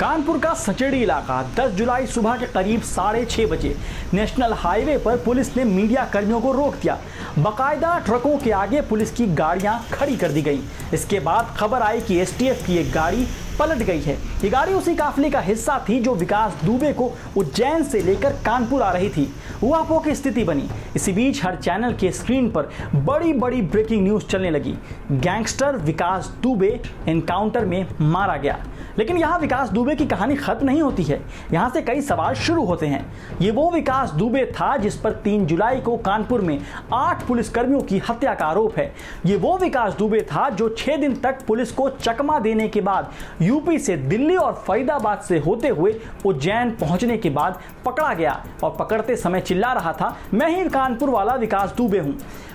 कानपुर का सचेड़ी इलाका 10 जुलाई सुबह के करीब 6:30 बजे नेशनल हाईवे पर पुलिस ने मीडिया कर्मियों को रोक दिया। बाकायदा ट्रकों के आगे पुलिस की गाड़ियां खड़ी कर दी गई। इसके बाद खबर आई कि एसटीएफ की एक गाड़ी पलट गई है। ये गाड़ी उसी काफिले का हिस्सा थी जो विकास दुबे को उज्जैन से लेकर कानपुर आ रही थी। उहापोह की स्थिति बनी। इसी बीच हर चैनल के स्क्रीन पर बड़ी बड़ी ब्रेकिंग न्यूज चलने लगी। गैंगस्टर विकास दुबे एनकाउंटर में मारा गया। लेकिन यहाँ विकास दुबे की कहानी खत्म नहीं होती है। यहाँ से कई सवाल शुरू होते हैं। ये वो विकास दुबे था जिस पर 3 जुलाई को कानपुर में 8 पुलिसकर्मियों की हत्या का आरोप है। ये वो विकास दुबे था जो 6 दिन तक पुलिस को चकमा देने के बाद यूपी से दिल्ली और फरीदाबाद से होते हुए उज्जैन पहुंचने के बाद पकड़ा गया और पकड़ते समय चिल्ला रहा था, मैं ही कानपुर वाला विकास दुबे हूं।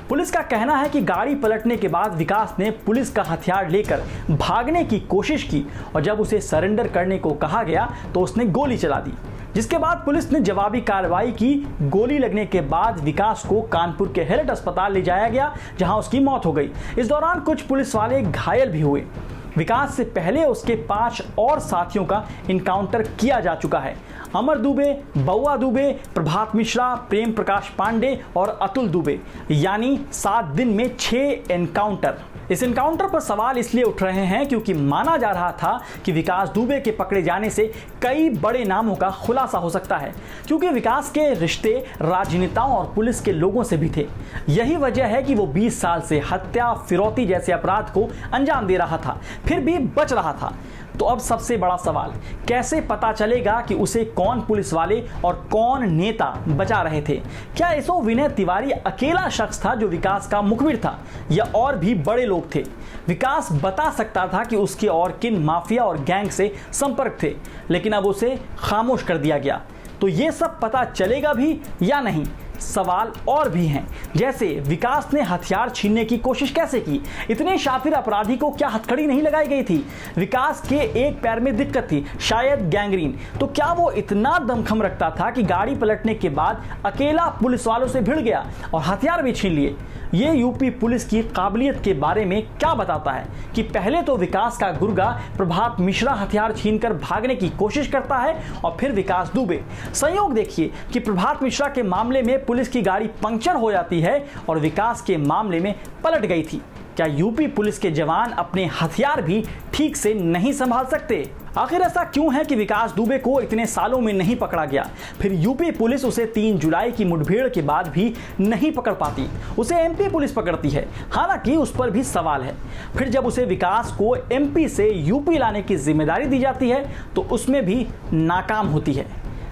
पुलिस का कहना है कि गाड़ी पलटने के बाद विकास ने पुलिस का हथियार लेकर भागने की कोशिश की और जब उसे सरेंडर करने को कहा गया तो उसने गोली चला दी, जिसके बाद पुलिस ने जवाबी कार्रवाई की। गोली लगने के बाद विकास को कानपुर के हेरिट अस्पताल ले जाया गया, जहां उसकी मौत हो गई। इस दौरान कुछ पुलिस वाले घायल भी हुए। विकास से पहले उसके 5 और साथियों का इनकाउंटर किया जा चुका है। अमर दुबे, बउआ दुबे, प्रभात मिश्रा, प्रेम प्रकाश पांडे और अतुल दुबे, यानी 7 दिन में 6 एनकाउंटर। इस एनकाउंटर पर सवाल इसलिए उठ रहे हैं क्योंकि माना जा रहा था कि विकास दुबे के पकड़े जाने से कई बड़े नामों का खुलासा हो सकता है, क्योंकि विकास के रिश्ते राजनेताओं और पुलिस के लोगों से भी थे। यही वजह है कि वो 20 साल से हत्या, फिरौती जैसे अपराध को अंजाम दे रहा था, फिर भी बच रहा था। तो अब सबसे बड़ा सवाल, कैसे पता चलेगा कि उसे कौन पुलिस वाले और कौन नेता बचा रहे थे? क्या एसओ विनय तिवारी अकेला शख्स था जो विकास का मुखबिर था, या और भी बड़े लोग थे? विकास बता सकता था कि उसके और किन माफिया और गैंग से संपर्क थे, लेकिन अब उसे खामोश कर दिया गया। तो ये सब पता चलेगा भी या नहीं? सवाल और भी हैं, जैसे विकास ने हथियार छीनने की कोशिश कैसे की? इतने शातिर अपराधी को क्या हथकड़ी नहीं लगाई गई थी? विकास के एक पैर में दिक्कत थी, शायद गैंग्रीन। तो क्या वो इतना दमखम रखता था कि गाड़ी पलटने के बाद अकेला पुलिस वालों से भिड़ गया और हथियार भी छीन लिए? ये यूपी पुलिस की काबिलियत के बारे में क्या बताता है कि पहले तो विकास का गुर्गा प्रभात मिश्रा हथियार छीनकर भागने की कोशिश करता है और फिर विकास दुबे। संयोग देखिए कि प्रभात मिश्रा के मामले में पुलिस की गाड़ी पंक्चर हो जाती है और विकास के मामले में पलट गई थी। क्या यूपी पुलिस के जवान अपने हथियार भी ठीक से नहीं संभाल सकते? आखिर ऐसा क्यों है कि विकास दुबे को इतने सालों में नहीं पकड़ा गया? फिर यूपी पुलिस उसे 3 जुलाई की मुठभेड़ के बाद भी नहीं पकड़ पाती, उसे एमपी पुलिस पकड़ती है, हालांकि उस पर भी सवाल है। फिर जब उसे विकास को एमपी से यूपी लाने की जिम्मेदारी दी जाती है तो उसमें भी नाकाम होती है।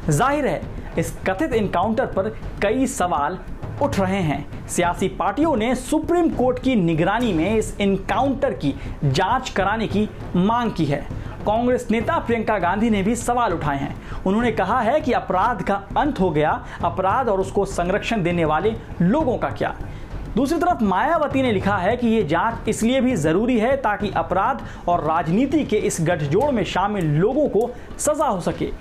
जाहिर है इस कथित एनकाउंटर पर कई सवाल उठ रहे हैं। सियासी पार्टियों ने सुप्रीम कोर्ट की निगरानी में इस एनकाउंटर की जांच कराने की मांग की है। कांग्रेस नेता प्रियंका गांधी ने भी सवाल उठाए हैं। उन्होंने कहा है कि अपराध का अंत हो गया, अपराध और उसको संरक्षण देने वाले लोगों का क्या? दूसरी तरफ मायावती ने लिखा है कि ये जांच इसलिए भी जरूरी है ताकि अपराध और राजनीति के इस गठजोड़ में शामिल लोगों को सजा हो सके।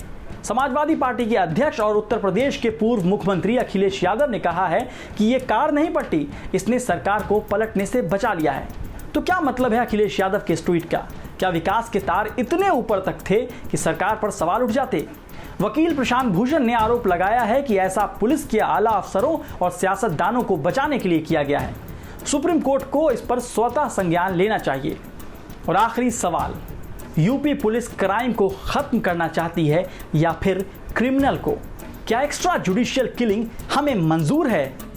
समाजवादी पार्टी के अध्यक्ष और उत्तर प्रदेश के पूर्व मुख्यमंत्री अखिलेश यादव ने कहा है कि ये कार नहीं पलटी, इसने सरकार को पलटने से बचा लिया है। तो क्या मतलब है अखिलेश यादव के इस ट्वीट का? क्या विकास के तार इतने ऊपर तक थे कि सरकार पर सवाल उठ जाते? वकील प्रशांत भूषण ने आरोप लगाया है कि ऐसा पुलिस के आला अफसरों और सियासतदानों को बचाने के लिए किया गया है। सुप्रीम कोर्ट को इस पर स्वतः संज्ञान लेना चाहिए। और आखिरी सवाल, यूपी पुलिस क्राइम को खत्म करना चाहती है या फिर क्रिमिनल को? क्या एक्स्ट्रा जुडिशियल किलिंग हमें मंजूर है?